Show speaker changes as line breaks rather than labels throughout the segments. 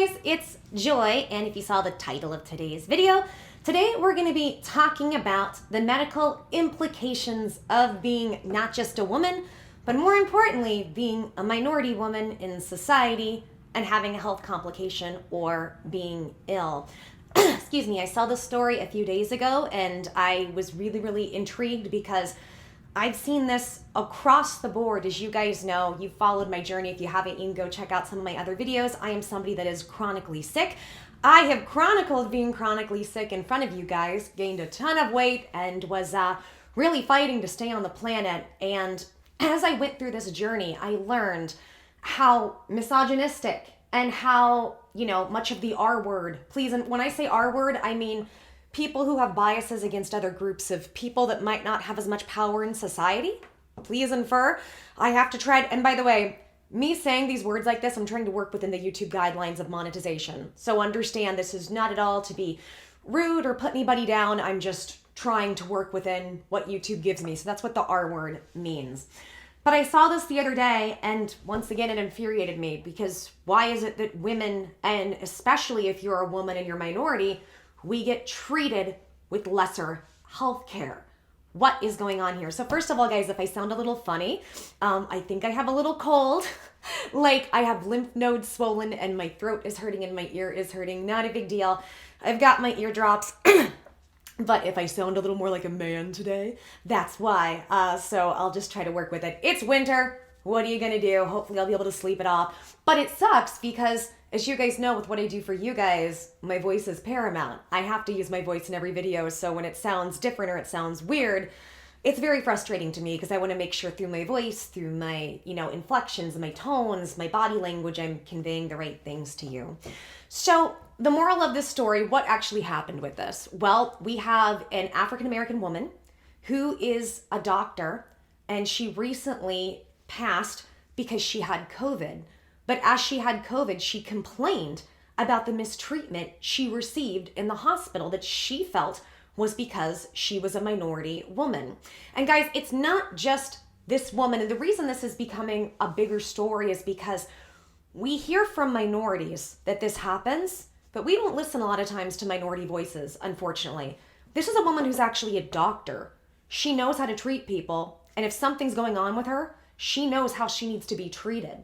guys, it's Joy, and if you saw the title of today's video, today we're going to be talking about the medical implications of being not just a woman, but more importantly, being a minority woman in society and having a health complication or being ill. Excuse me, I saw this story a few days ago and I was really intrigued because I've seen this across the board. As you guys know, you've followed my journey. If you haven't, you can go check out some of my other videos. I am somebody that is chronically sick. I have chronicled being chronically sick in front of you guys, gained a ton of weight, and was really fighting to stay on the planet. And as I went through this journey, I learned how misogynistic and how, much of the R word, please, and when I say R word, I mean people who have biases against other groups of people that might not have as much power in society. Please infer. I have to try, and by the way, me saying these words like this, I'm trying to work within the YouTube guidelines of monetization. So understand this is not at all to be rude or put anybody down. I'm just trying to work within what YouTube gives me. So that's what the R word means. But I saw this the other day, and once again, it infuriated me because why is it that women, and especially if you're a woman and you're minority, we get treated with lesser health care? What is going on here? So first of all, guys, if I sound a little funny, I think I have a little cold. Like I have lymph nodes swollen and my throat is hurting and my ear is hurting. Not a big deal. I've got my eardrops. But if I sound a little more like a man today, that's why. So I'll just try to work with it. It's winter. What are you gonna do? Hopefully I'll be able to sleep it off. But it sucks because, as you guys know, with what I do for you guys, my voice is paramount. I have to use my voice in every video, so when it sounds different or it sounds weird, it's very frustrating to me because I want to make sure through my voice, through my, inflections, my tones, my body language, I'm conveying the right things to you. So the moral of this story, what actually happened with this? Well, we have an African-American woman who is a doctor, and she recently passed because she had COVID. But as she had COVID, she complained about the mistreatment she received in the hospital that she felt was because she was a minority woman. And guys, it's not just this woman. And the reason this is becoming a bigger story is because we hear from minorities that this happens, but we don't listen a lot of times to minority voices, unfortunately. This is a woman who's actually a doctor. She knows how to treat people. And if something's going on with her, she knows how she needs to be treated.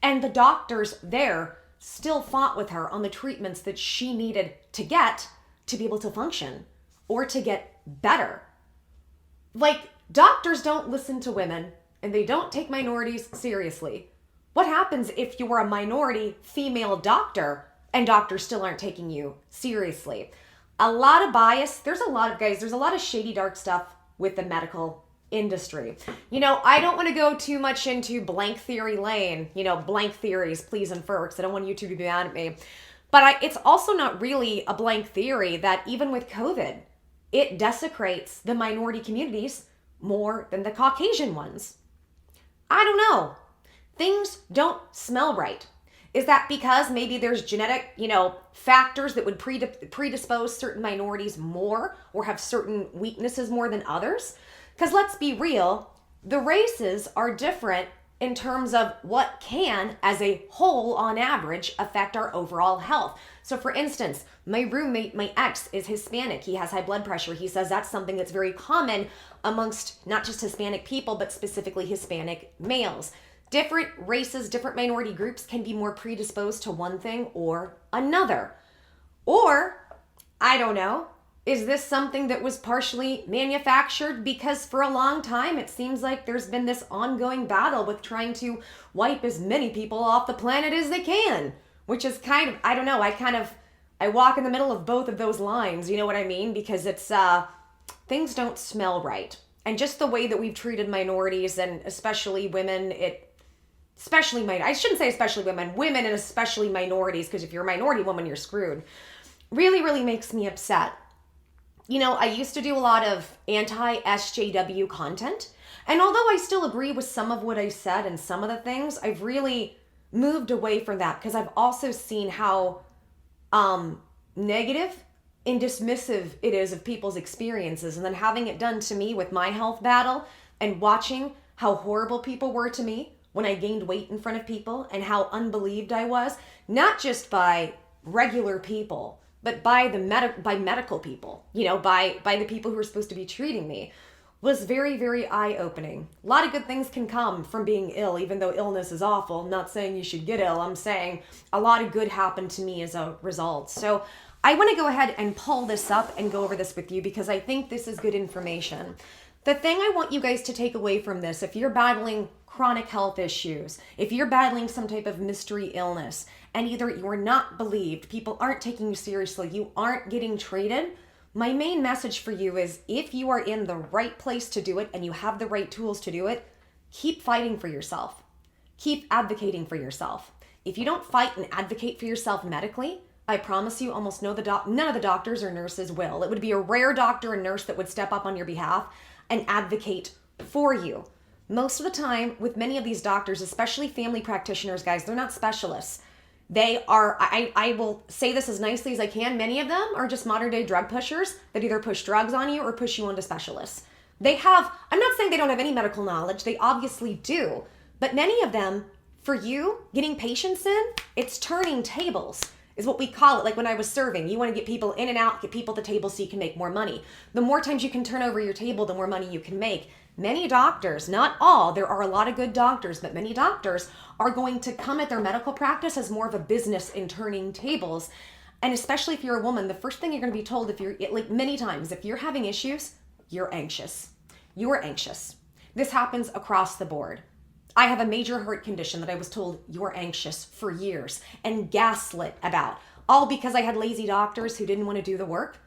And the doctors there still fought with her on the treatments that she needed to get to be able to function or to get better. Like, doctors don't listen to women and they don't take minorities seriously. What happens if you were a minority female doctor and doctors still aren't taking you seriously? A lot of bias. There's a lot of shady, dark stuff with the medical industry. I don't want to go too much into blank theory lane, blank theories, please infer, because I don't want YouTube to be mad at me. But it's also not really a blank theory that even with COVID, it desecrates the minority communities more than the Caucasian ones. I don't know. Things don't smell right. Is that because maybe there's genetic, factors that would predispose certain minorities more or have certain weaknesses more than others? Because let's be real, the races are different in terms of what can, as a whole on average, affect our overall health. So for instance, my roommate, my ex, is Hispanic. He has high blood pressure. He says that's something that's very common amongst not just Hispanic people, but specifically Hispanic males. Different races, different minority groups can be more predisposed to one thing or another. Or, I don't know, is this something that was partially manufactured? Because for a long time, it seems like there's been this ongoing battle with trying to wipe as many people off the planet as they can, which is kind of, I don't know, I walk in the middle of both of those lines, you know what I mean? Because it's, things don't smell right. And just the way that we've treated minorities and especially women, I shouldn't say especially women and especially minorities, because if you're a minority woman, you're screwed, really makes me upset. I used to do a lot of anti-SJW content, and although I still agree with some of what I said and some of the things, I've really moved away from that because I've also seen how negative and dismissive it is of people's experiences, and then having it done to me with my health battle and watching how horrible people were to me when I gained weight in front of people and how unbelieved I was, not just by regular people, but by by medical people, by the people who were supposed to be treating me, was very, very eye-opening. A lot of good things can come from being ill, even though illness is awful. I'm not saying you should get ill. I'm saying a lot of good happened to me as a result. So I want to go ahead and pull this up and go over this with you because I think this is good information. The thing I want you guys to take away from this, if you're battling chronic health issues, if you're battling some type of mystery illness, and either you're not believed, people aren't taking you seriously, you aren't getting treated, my main message for you is if you are in the right place to do it and you have the right tools to do it, keep fighting for yourself. Keep advocating for yourself. If you don't fight and advocate for yourself medically, I promise you almost none of the doctors or nurses will. It would be a rare doctor or nurse that would step up on your behalf and advocate for you. Most of the time with many of these doctors, especially family practitioners, guys, they're not specialists. They are, I will say this as nicely as I can, many of them are just modern day drug pushers that either push drugs on you or push you onto specialists. I'm not saying they don't have any medical knowledge, they obviously do, but many of them, for you, getting patients in, it's turning tables, is what we call it. Like when I was serving, you want to get people in and out, get people at the table so you can make more money. The more times you can turn over your table, the more money you can make. Many doctors, not all, there are a lot of good doctors, but many doctors are going to come at their medical practice as more of a business in turning tables. And especially if you're a woman, the first thing you're going to be told many times, if you're having issues, you're anxious. You're anxious. This happens across the board. I have a major heart condition that I was told you're anxious for years and gaslit about, all because I had lazy doctors who didn't want to do the work.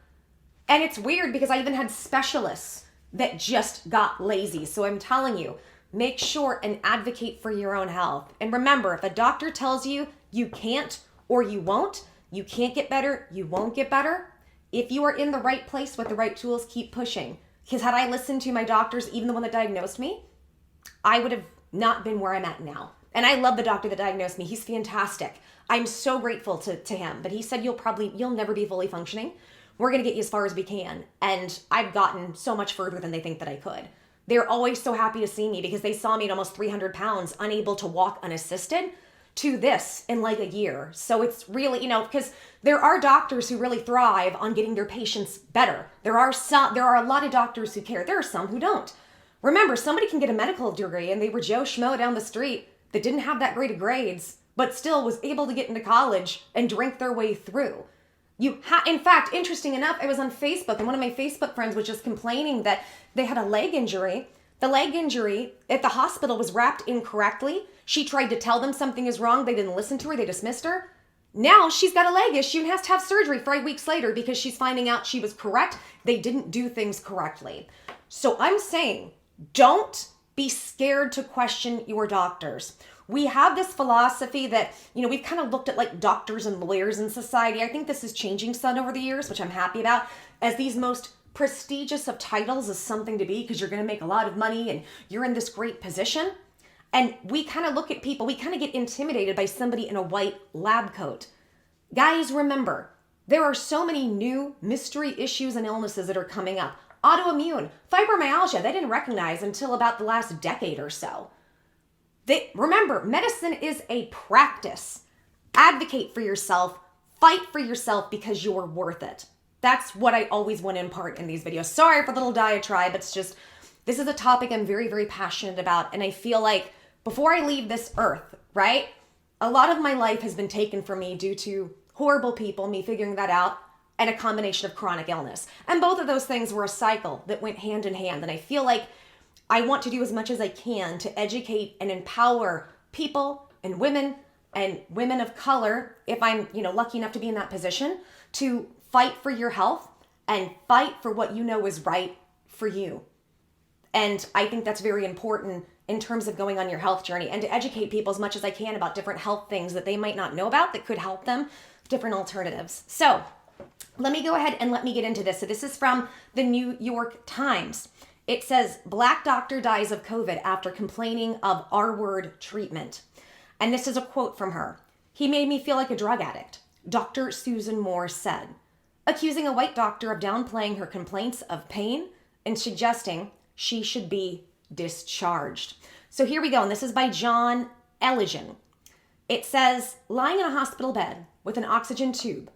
And it's weird because I even had specialists that just got lazy. So I'm telling you, make sure and advocate for your own health. And remember, if a doctor tells you you can't or you won't, you can't get better, you won't get better, if you are in the right place with the right tools, keep pushing. Because had I listened to my doctors, even the one that diagnosed me, I would have not been where I'm at now. And I love the doctor that diagnosed me. He's fantastic. I'm so grateful to him. But he said, you'll never be fully functioning. We're going to get you as far as we can. And I've gotten so much further than they think that I could. They're always so happy to see me because they saw me at almost 300 pounds, unable to walk unassisted, to this in like a year. So it's really, because there are doctors who really thrive on getting their patients better. There are a lot of doctors who care. There are some who don't. Remember, somebody can get a medical degree and they were Joe Schmo down the street that didn't have that great of grades, but still was able to get into college and drink their way through. In fact, interesting enough, I was on Facebook and one of my Facebook friends was just complaining that they had a leg injury. The leg injury at the hospital was wrapped incorrectly. She tried to tell them something is wrong. They didn't listen to her. They dismissed her. Now she's got a leg issue and has to have surgery 5 weeks later because she's finding out she was correct. They didn't do things correctly. So I'm saying, don't be scared to question your doctors. We have this philosophy that, we've kind of looked at like doctors and lawyers in society. I think this is changing some over the years, which I'm happy about, as these most prestigious of titles as something to be because you're going to make a lot of money and you're in this great position. And we kind of look at people, we kind of get intimidated by somebody in a white lab coat. Guys, remember, there are so many new mystery issues and illnesses that are coming up. Autoimmune, fibromyalgia, they didn't recognize until about the last decade or so. Remember, medicine is a practice. Advocate for yourself, fight for yourself because you're worth it. That's what I always want to impart in these videos. Sorry for the little diatribe. It's just, this is a topic I'm very, very passionate about. And I feel like before I leave this earth, right, a lot of my life has been taken from me due to horrible people, me figuring that out, and a combination of chronic illness. And both of those things were a cycle that went hand in hand. And I feel like I want to do as much as I can to educate and empower people and women of color, if I'm, lucky enough to be in that position, to fight for your health and fight for what you know is right for you. And I think that's very important in terms of going on your health journey and to educate people as much as I can about different health things that they might not know about that could help them, different alternatives. So let me go ahead and let me get into this. So this is from the New York Times. It says, Black doctor dies of COVID after complaining of R-word treatment. And this is a quote from her. He made me feel like a drug addict, Dr. Susan Moore said, accusing a white doctor of downplaying her complaints of pain and suggesting she should be discharged. So here we go, and this is by John Elligan. It says, lying in a hospital bed with an oxygen tube,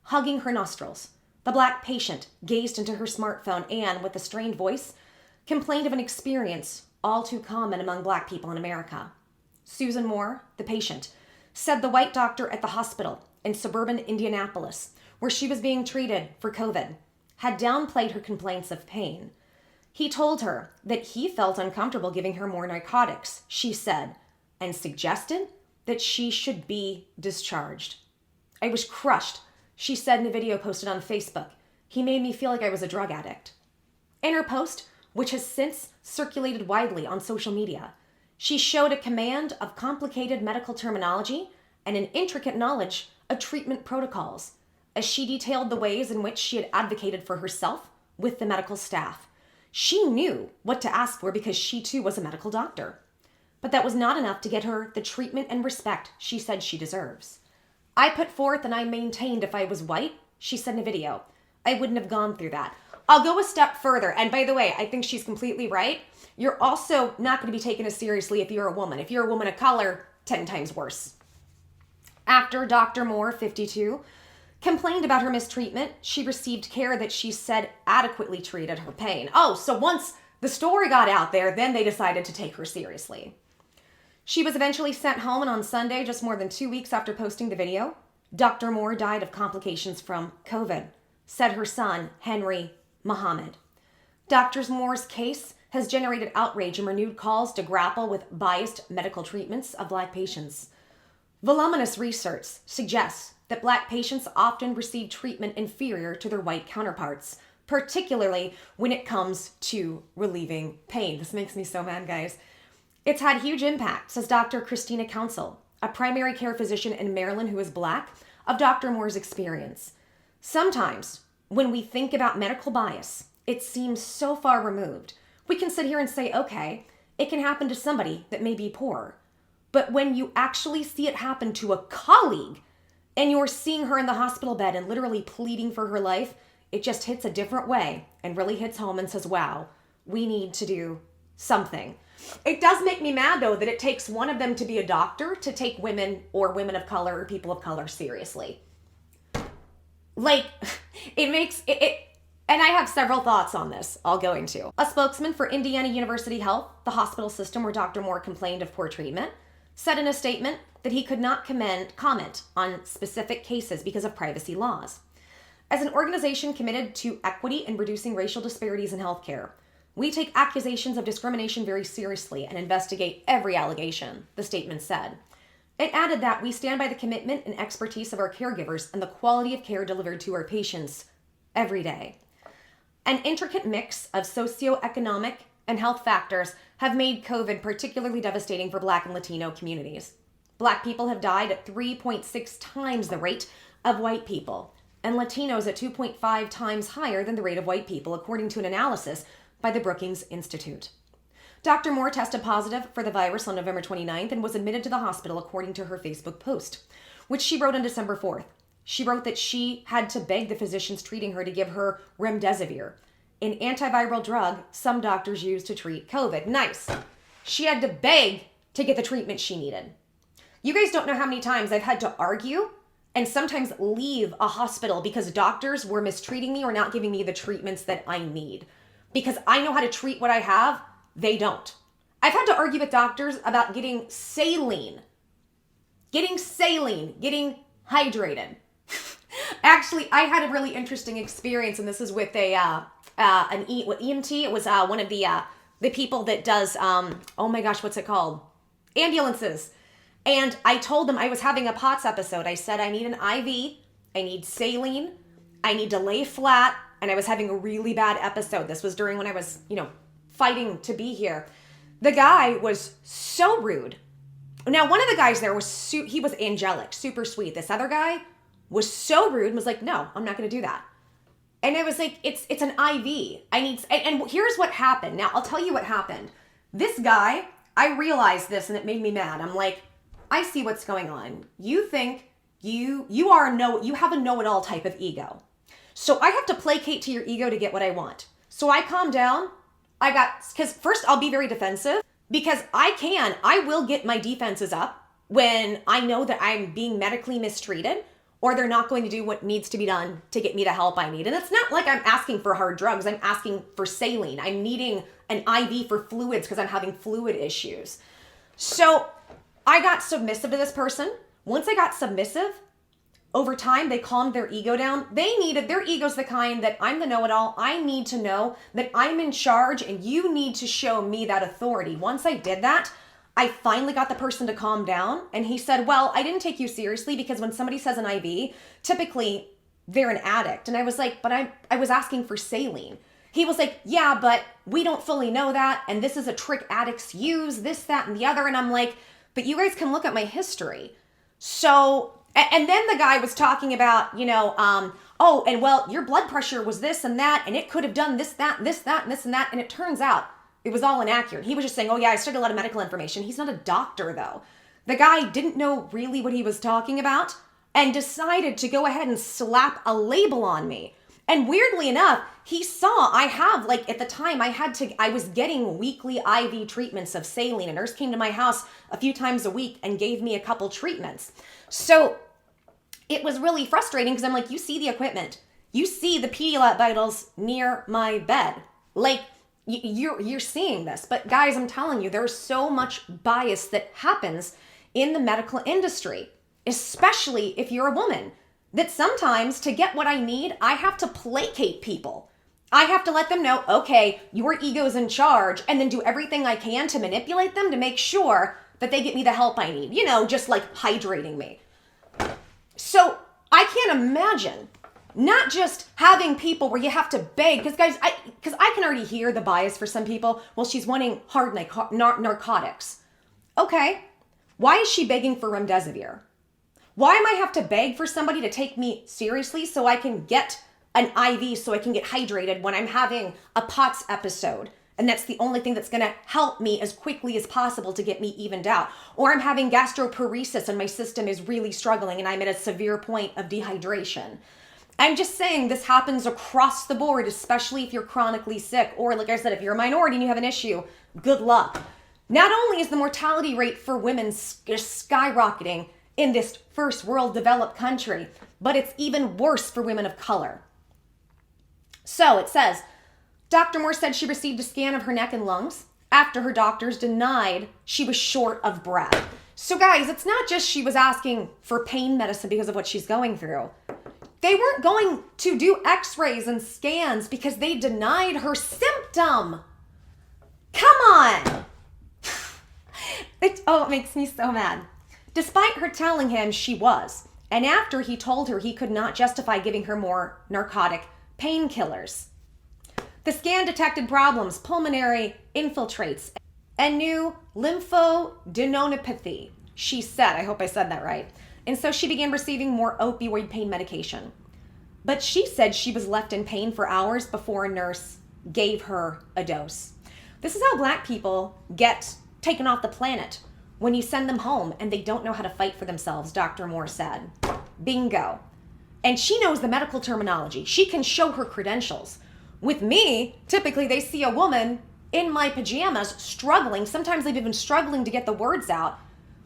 hugging her nostrils, the Black patient gazed into her smartphone and, with a strained voice, complained of an experience all too common among Black people in America. Susan Moore, the patient, said the white doctor at the hospital in suburban Indianapolis, where she was being treated for COVID, had downplayed her complaints of pain. He told her that he felt uncomfortable giving her more narcotics, she said, and suggested that she should be discharged. I was crushed, she said in a video posted on Facebook. He made me feel like I was a drug addict. In her post, which has since circulated widely on social media, she showed a command of complicated medical terminology and an intricate knowledge of treatment protocols, as she detailed the ways in which she had advocated for herself with the medical staff. She knew what to ask for because she too was a medical doctor. But that was not enough to get her the treatment and respect she said she deserves. I put forth and I maintained if I was white, she said in a video, I wouldn't have gone through that. I'll go a step further. And by the way, I think she's completely right. You're also not going to be taken as seriously if you're a woman. If you're a woman of color, 10 times worse. After Dr. Moore, 52, complained about her mistreatment, she received care that she said adequately treated her pain. Oh, so once the story got out there, then they decided to take her seriously. She was eventually sent home, and on Sunday, just more than 2 weeks after posting the video, Dr. Moore died of complications from COVID, said her son, Henry Muhammad. Dr. Moore's case has generated outrage and renewed calls to grapple with biased medical treatments of Black patients. Voluminous research suggests that Black patients often receive treatment inferior to their white counterparts, particularly when it comes to relieving pain. This makes me so mad, guys. It's had huge impact, says Dr. Christina Council, a primary care physician in Maryland who is Black, of Dr. Moore's experience. Sometimes, when we think about medical bias, it seems so far removed. We can sit here and say, okay, it can happen to somebody that may be poor. But when you actually see it happen to a colleague and you're seeing her in the hospital bed and literally pleading for her life, it just hits a different way and really hits home and says, wow, we need to do something. It does make me mad, though, that it takes one of them to be a doctor to take women or women of color or people of color seriously. Like, it makes it and I have several thoughts on this I'll go into. A spokesman for Indiana University Health, the hospital system where Dr. Moore complained of poor treatment, said in a statement that he could not comment on specific cases because of privacy laws. As an organization committed to equity and reducing racial disparities in healthcare, we take accusations of discrimination very seriously and investigate every allegation, the statement said. It added that we stand by the commitment and expertise of our caregivers and the quality of care delivered to our patients every day. An intricate mix of socioeconomic and health factors have made COVID particularly devastating for Black and Latino communities. Black people have died at 3.6 times the rate of white people, and Latinos at 2.5 times higher than the rate of white people, according to an analysis by the Brookings Institute. Dr. Moore tested positive for the virus on November 29th and was admitted to the hospital, according to her Facebook post, which she wrote on December 4th. She wrote that she had to beg the physicians treating her to give her remdesivir, an antiviral drug some doctors use to treat COVID. Nice. She had to beg to get the treatment she needed. You guys don't know how many times I've had to argue and sometimes leave a hospital because doctors were mistreating me or not giving me the treatments that I need. Because I know how to treat what I have, they don't. I've had to argue with doctors about getting saline, getting hydrated. Actually, I had a really interesting experience, and this is with an EMT. It was one of the people that does, oh my gosh, what's it called? Ambulances. And I told them I was having a POTS episode. I said, I need an IV, I need saline, I need to lay flat, and I was having a really bad episode. This was during when I was, fighting to be here. The guy was so rude. Now, one of the guys there was, he was angelic, super sweet. This other guy was so rude and was like, no, I'm not going to do that. And I was like, it's an IV. And here's what happened. Now, I'll tell you what happened. This guy, I realized this and it made me mad. I'm like, I see what's going on. You think you have a know-it-all type of ego. So I have to placate to your ego to get what I want. So I calm down. Because first I'll be very defensive. because I will get my defenses up when I know that I'm being medically mistreated or they're not going to do what needs to be done to get me the help I need. And it's not like I'm asking for hard drugs. I'm asking for saline. I'm needing an IV for fluids because I'm having fluid issues. So I got submissive to this person. Once I got submissive, over time, they calmed their ego down. Their ego's the kind that I'm the know-it-all. I need to know that I'm in charge and you need to show me that authority. Once I did that, I finally got the person to calm down. And he said, well, I didn't take you seriously because when somebody says an IV, typically they're an addict. And I was like, but I was asking for saline. He was like, yeah, but we don't fully know that. And this is a trick addicts use, this, that, and the other. And I'm like, but you guys can look at my history. So... And then the guy was talking about, oh, and well, your blood pressure was this and that, and it could have done this, that, and this, that, and this and that. And it turns out it was all inaccurate. He was just saying, oh yeah, I studied a lot of medical information. He's not a doctor though. The guy didn't know really what he was talking about and decided to go ahead and slap a label on me. And weirdly enough, he saw at the time I was getting weekly IV treatments of saline. A nurse came to my house a few times a week and gave me a couple treatments. So it was really frustrating because I'm like, you see the equipment, you see the Pedialyte bottles near my bed. Like you're seeing this, but guys, I'm telling you, there's so much bias that happens in the medical industry, especially if you're a woman. That sometimes to get what I need, I have to placate people. I have to let them know, okay, your ego's in charge, and then do everything I can to manipulate them to make sure that they get me the help I need. Just like hydrating me. So I can't imagine not just having people where you have to beg, because guys, because I can already hear the bias for some people. Well, she's wanting hard narcotics. Okay, why is she begging for remdesivir? Why am I have to beg for somebody to take me seriously so I can get an IV so I can get hydrated when I'm having a POTS episode? And that's the only thing that's going to help me as quickly as possible to get me evened out. Or I'm having gastroparesis and my system is really struggling and I'm at a severe point of dehydration. I'm just saying this happens across the board, especially if you're chronically sick. Or like I said, if you're a minority and you have an issue, good luck. Not only is the mortality rate for women skyrocketing in this first world developed country, but it's even worse for women of color. So it says, Dr. Moore said she received a scan of her neck and lungs after her doctors denied she was short of breath. So guys, it's not just she was asking for pain medicine because of what she's going through. They weren't going to do x-rays and scans because they denied her symptom. Come on. It makes me so mad. Despite her telling him she was, and after he told her he could not justify giving her more narcotic painkillers. The scan detected problems, pulmonary infiltrates, and new lymphadenopathy, she said. I hope I said that right. And so she began receiving more opioid pain medication. But she said she was left in pain for hours before a nurse gave her a dose. This is how Black people get taken off the planet. When you send them home and they don't know how to fight for themselves, Dr. Moore said. Bingo. And she knows the medical terminology. She can show her credentials. With me, typically they see a woman in my pajamas struggling. Sometimes they've even struggling to get the words out.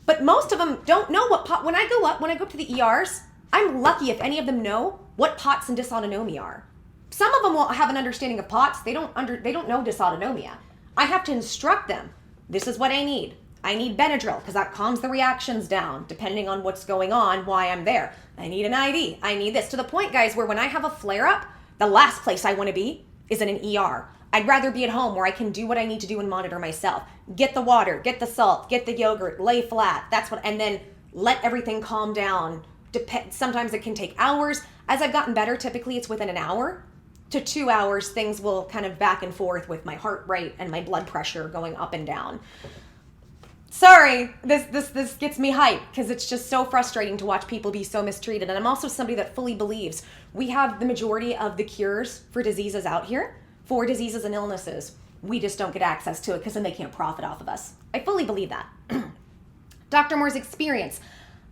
But most of them don't know what when I go up to the ERs, I'm lucky if any of them know what POTS and dysautonomia are. Some of them will have an understanding of POTS. They don't know dysautonomia. I have to instruct them. This is what I need. I need Benadryl because that calms the reactions down depending on what's going on, why I'm there. I need an IV. I need this. To the point, guys, where when I have a flare-up, the last place I want to be is in an ER. I'd rather be at home where I can do what I need to do and monitor myself. Get the water, get the salt, get the yogurt, lay flat. And then let everything calm down. Sometimes it can take hours. As I've gotten better, typically it's within an hour to 2 hours. Things will kind of back and forth with my heart rate and my blood pressure going up and down. Sorry, this gets me hyped because it's just so frustrating to watch people be so mistreated. And I'm also somebody that fully believes we have the majority of the cures for diseases out here, for diseases and illnesses. We just don't get access to it because then they can't profit off of us. I fully believe that. Dr. Moore's experience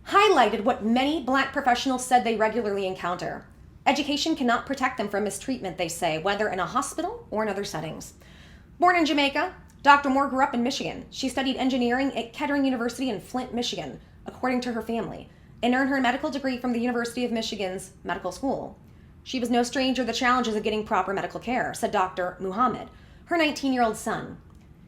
highlighted what many Black professionals said they regularly encounter. Education cannot protect them from mistreatment, they say, whether in a hospital or in other settings. Born in Jamaica, Dr. Moore grew up in Michigan. She studied engineering at Kettering University in Flint, Michigan, according to her family, and earned her medical degree from the University of Michigan's medical school. She was no stranger to the challenges of getting proper medical care, said Dr. Muhammad, her 19-year-old son.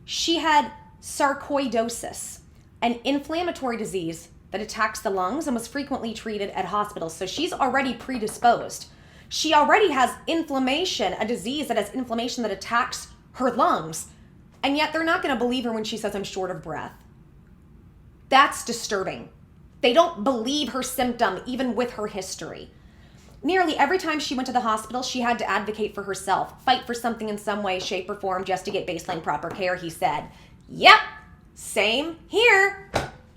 She had sarcoidosis, an inflammatory disease that attacks the lungs, and was frequently treated at hospitals. So she's already predisposed. She already has inflammation, a disease that has inflammation that attacks her lungs. And yet they're not going to believe her when she says, I'm short of breath. That's disturbing. They don't believe her symptom, even with her history. Nearly every time she went to the hospital, she had to advocate for herself, fight for something in some way, shape, or form just to get baseline proper care, he said. Yep, same here.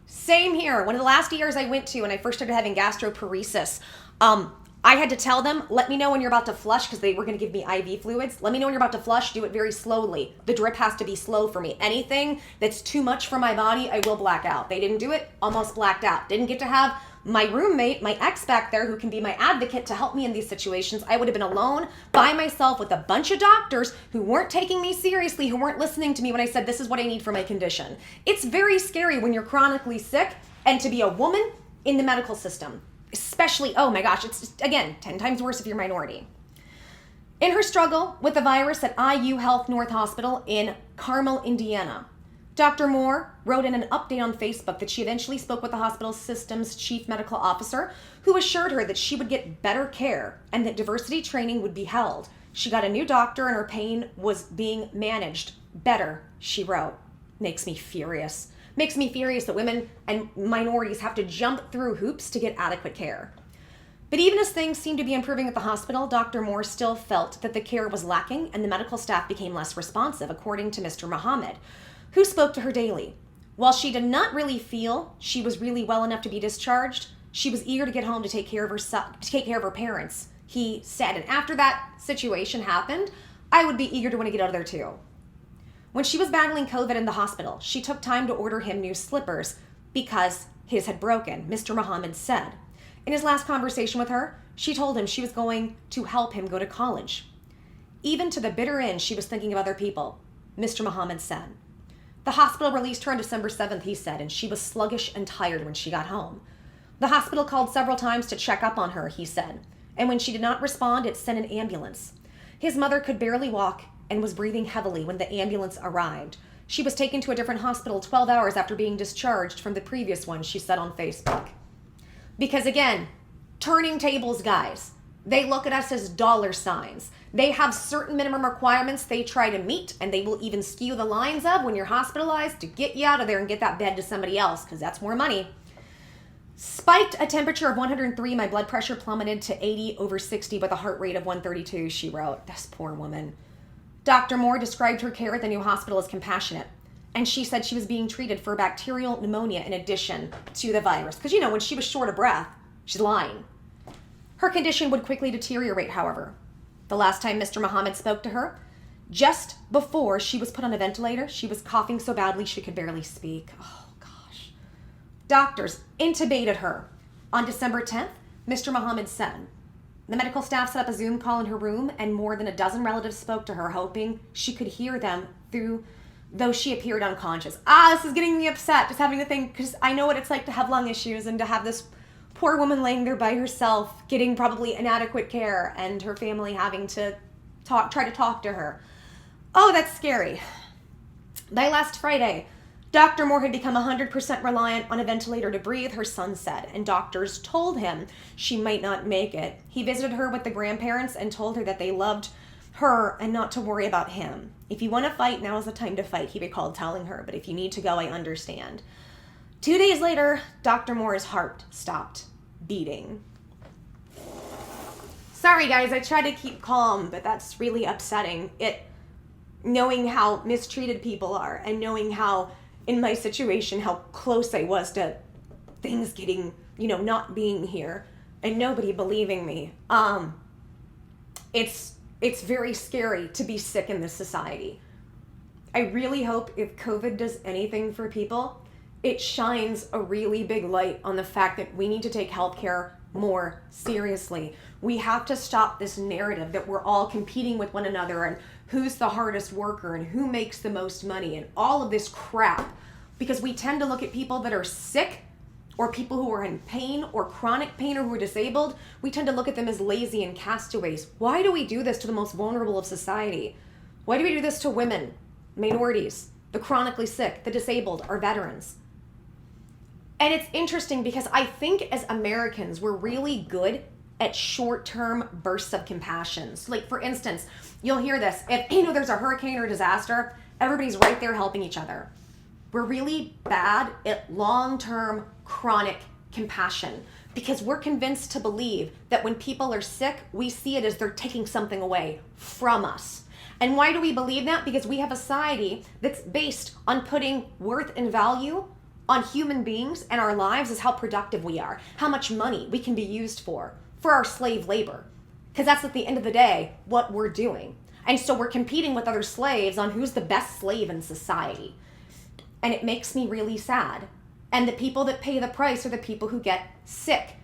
Same here. One of the last years I went to when I first started having gastroparesis, I had to tell them, let me know when you're about to flush, because they were going to give me IV fluids. Let me know when you're about to flush. Do it very slowly. The drip has to be slow for me. Anything that's too much for my body, I will black out. They didn't do it. Almost blacked out. Didn't get to have my roommate, my ex back there, who can be my advocate to help me in these situations. I would have been alone by myself with a bunch of doctors who weren't taking me seriously, who weren't listening to me when I said, this is what I need for my condition. It's very scary when you're chronically sick and to be a woman in the medical system. Especially, oh my gosh, it's just, again, 10 times worse if you're a minority. In her struggle with the virus at IU Health North Hospital in Carmel, Indiana, Dr. Moore wrote in an update on Facebook that she eventually spoke with the hospital system's chief medical officer, who assured her that she would get better care and that diversity training would be held. She got a new doctor and her pain was being managed better, she wrote. Makes me furious. Makes me furious that women and minorities have to jump through hoops to get adequate care. But even as things seemed to be improving at the hospital, Dr. Moore still felt that the care was lacking and the medical staff became less responsive, according to Mr. Muhammad, who spoke to her daily. While she did not really feel she was really well enough to be discharged, she was eager to get home to take care of her parents, he said. And after that situation happened, I would be eager to want to get out of there too. When she was battling COVID in the hospital, she took time to order him new slippers because his had broken, Mr. Muhammad said. In his last conversation with her, she told him she was going to help him go to college. Even to the bitter end, she was thinking of other people, Mr. Muhammad said. The hospital released her on December 7th, he said, and she was sluggish and tired when she got home. The hospital called several times to check up on her, he said, and when she did not respond, it sent an ambulance. His mother could barely walk and was breathing heavily when the ambulance arrived. She was taken to a different hospital 12 hours after being discharged from the previous one, she said on Facebook. Because again, turning tables, guys. They look at us as dollar signs. They have certain minimum requirements they try to meet, and they will even skew the lines of when you're hospitalized to get you out of there and get that bed to somebody else, because that's more money. Spiked a temperature of 103, my blood pressure plummeted to 80/60 with a heart rate of 132, she wrote. This poor woman. Dr. Moore described her care at the new hospital as compassionate, and she said she was being treated for bacterial pneumonia in addition to the virus. Because, you know, when she was short of breath, she's lying. Her condition would quickly deteriorate, however. The last time Mr. Muhammad spoke to her, just before she was put on a ventilator, she was coughing so badly she could barely speak. Oh, gosh. Doctors intubated her. On December 10th, Mr. Muhammad said, the medical staff set up a Zoom call in her room, and more than a dozen relatives spoke to her, hoping she could hear them though she appeared unconscious. This is getting me upset, just having to think, because I know what it's like to have lung issues and to have this poor woman laying there by herself, getting probably inadequate care, and her family having to try to talk to her. Oh, that's scary. By last Friday, Dr. Moore had become 100% reliant on a ventilator to breathe, her son said, and doctors told him she might not make it. He visited her with the grandparents and told her that they loved her and not to worry about him. If you want to fight, now is the time to fight, he recalled telling her, but if you need to go, I understand. 2 days later, Dr. Moore's heart stopped beating. Sorry guys, I try to keep calm, but that's really upsetting. Knowing how mistreated people are and knowing how, in my situation, how close I was to things getting, not being here and nobody believing me. It's very scary to be sick in this society. I really hope if COVID does anything for people, it shines a really big light on the fact that we need to take healthcare more seriously. We have to stop this narrative that we're all competing with one another and who's the hardest worker and who makes the most money and all of this crap, because we tend to look at people that are sick or people who are in pain or chronic pain or who are disabled. We tend to look at them as lazy and castaways. Why do we do this to the most vulnerable of society? Why do we do this to women, minorities, the chronically sick, the disabled, our veterans? And it's interesting because I think as Americans, we're really good at short-term bursts of compassion. So like, for instance, you'll hear this. If there's a hurricane or a disaster, everybody's right there helping each other. We're really bad at long-term chronic compassion because we're convinced to believe that when people are sick, we see it as they're taking something away from us. And why do we believe that? Because we have a society that's based on putting worth and value on human beings and our lives as how productive we are, how much money we can be used for our slave labor. Because that's at the end of the day what we're doing. And so we're competing with other slaves on who's the best slave in society. And it makes me really sad. And the people that pay the price are the people who get sick.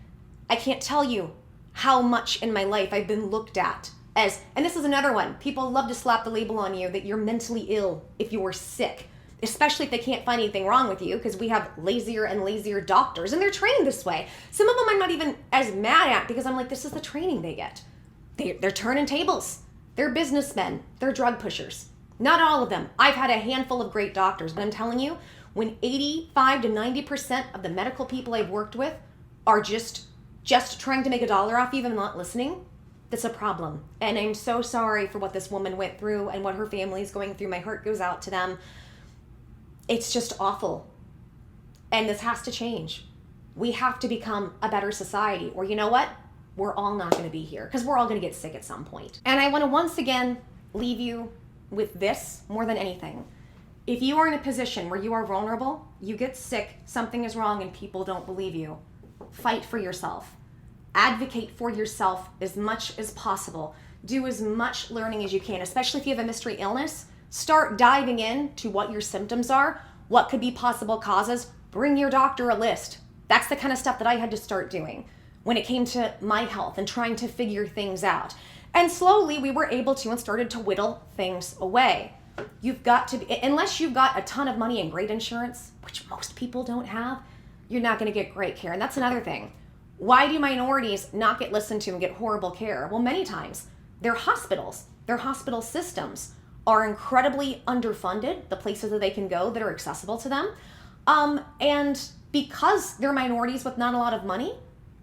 I can't tell you how much in my life I've been looked at as, and this is another one, people love to slap the label on you that you're mentally ill if you're sick, especially if they can't find anything wrong with you, because we have lazier and lazier doctors and they're trained this way. Some of them I'm not even as mad at because I'm like, this is the training they get. They're turning tables. They're businessmen. They're drug pushers. Not all of them. I've had a handful of great doctors, but I'm telling you, when 85 to 90% of the medical people I've worked with are just trying to make a dollar off you and not listening, that's a problem. And I'm so sorry for what this woman went through and what her family is going through. My heart goes out to them. It's just awful. And this has to change. We have to become a better society, or you know what? We're all not going to be here because we're all going to get sick at some point. And I want to once again leave you with this more than anything. If you are in a position where you are vulnerable, you get sick, something is wrong, and people don't believe you, fight for yourself. Advocate for yourself as much as possible. Do as much learning as you can, especially if you have a mystery illness. Start diving into what your symptoms are, what could be possible causes. Bring your doctor a list. That's the kind of stuff that I had to start doing when it came to my health and trying to figure things out. And slowly we were able to and started to whittle things away. You've got to, unless you've got a ton of money and great insurance, which most people don't have, you're not going to get great care. And that's another thing. Why do minorities not get listened to and get horrible care? Well, many times their hospitals, their hospital systems are incredibly underfunded, the places that they can go that are accessible to them. And because they're minorities with not a lot of money,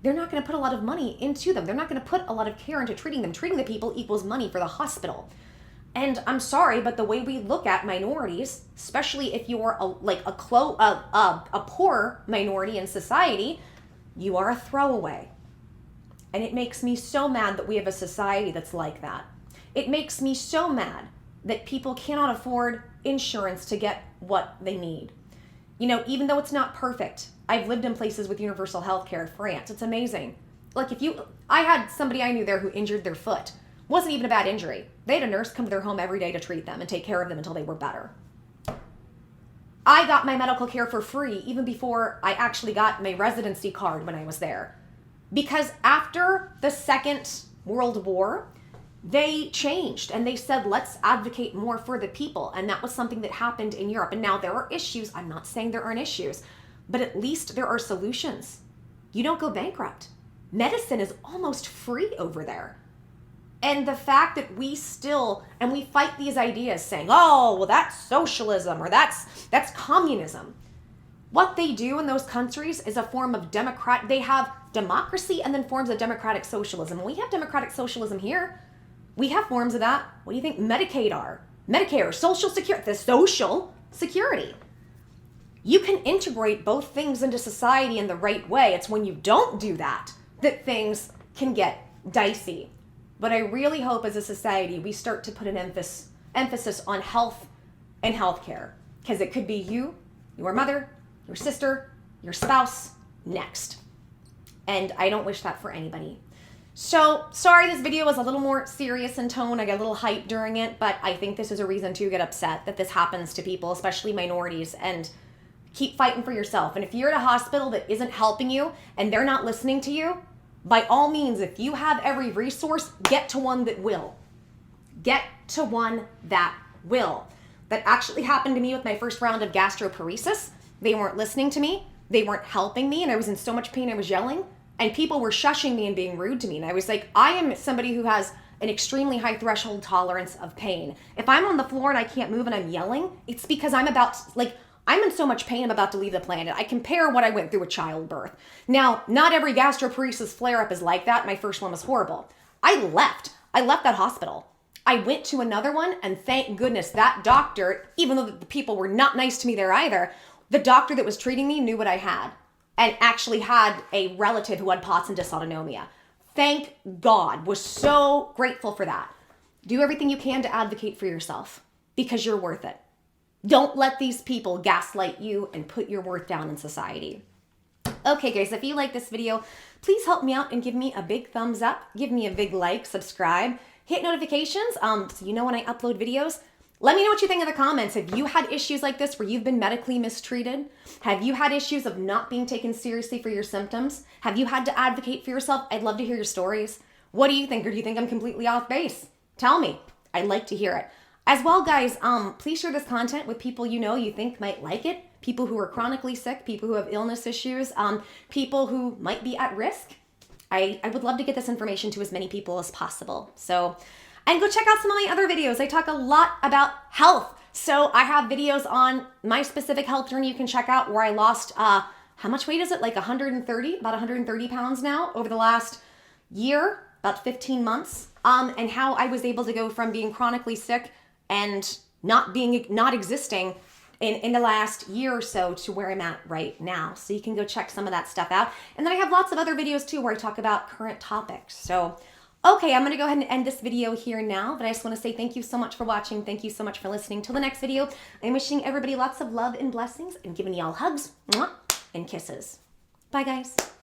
they're not going to put a lot of money into them. They're not going to put a lot of care into treating them. Treating the people equals money for the hospital. And I'm sorry, but the way we look at minorities, especially if you're a poor minority in society, you are a throwaway. And it makes me so mad that we have a society that's like that. It makes me so mad that people cannot afford insurance to get what they need. You know, even though it's not perfect, I've lived in places with universal health care in France. It's amazing. Like I had somebody I knew there who injured their foot. Wasn't even a bad injury. They had a nurse come to their home every day to treat them and take care of them until they were better. I got my medical care for free even before I actually got my residency card when I was there. Because after the Second World War, they changed and they said, let's advocate more for the people. And that was something that happened in Europe. And now there are issues. I'm not saying there aren't issues, but at least there are solutions. You don't go bankrupt. Medicine is almost free over there. And the fact that we fight these ideas saying, oh, well, that's socialism or that's communism. What they do in those countries is a form of they have democracy and then forms of democratic socialism. We have democratic socialism here. We have forms of that. What do you think Medicare, Social Security, the Social Security. You can integrate both things into society in the right way. It's when you don't do that things can dicey. But I really hope as a society we start to put an emphasis on health and healthcare, because it could be you, your mother, your sister, your spouse next. And I don't wish that for anybody. So sorry this video was a little more serious in tone. I got a little hyped during it, but I think this is a reason to get upset that this happens to people, especially minorities, and keep fighting for yourself. And if you're at a hospital that isn't helping you and they're not listening to you, by all means, if you have every resource, get to one that will. Get to one that will. That actually happened to me with my first round of gastroparesis. They weren't listening to me. They weren't helping me. And I was in so much pain, I was yelling. And people were shushing me and being rude to me. And I was like, I am somebody who has an extremely high threshold tolerance of pain. If I'm on the floor and I can't move and I'm yelling, it's because I'm in so much pain, I'm about to leave the planet. I compare what I went through with childbirth. Now, not every gastroparesis flare-up is like that. My first one was horrible. I left that hospital. I went to another one, and thank goodness that doctor, even though the people were not nice to me there either, the doctor that was treating me knew what I had and actually had a relative who had POTS and dysautonomia. Thank God. Was so grateful for that. Do everything you can to advocate for yourself because you're worth it. Don't let these people gaslight you and put your worth down in society. Okay, guys, if you like this video, please help me out and give me a big thumbs up. Give me a big like, subscribe, hit notifications so you know when I upload videos. Let me know what you think in the comments. Have you had issues like this where you've been medically mistreated? Have you had issues of not being taken seriously for your symptoms? Have you had to advocate for yourself? I'd love to hear your stories. What do you think? Or do you think I'm completely off base? Tell me. I'd like to hear it. As well, guys, please share this content with people you think might like it. People who are chronically sick, people who have illness issues, people who might be at risk. I would love to get this information to as many people as possible. And go check out some of my other videos. I talk a lot about health. So I have videos on my specific health journey you can check out where I lost, how much weight is it? Like 130, about 130 pounds now over the last year, about 15 months. And how I was able to go from being chronically sick and not existing in the last year or so to where I'm at right now. So you can go check some of that stuff out. And then I have lots of other videos too where I talk about current topics. So, okay, I'm gonna go ahead and end this video here now, but I just wanna say thank you so much for watching. Thank you so much for listening. Till the next video, I'm wishing everybody lots of love and blessings and giving y'all hugs, mwah, and kisses. Bye, guys.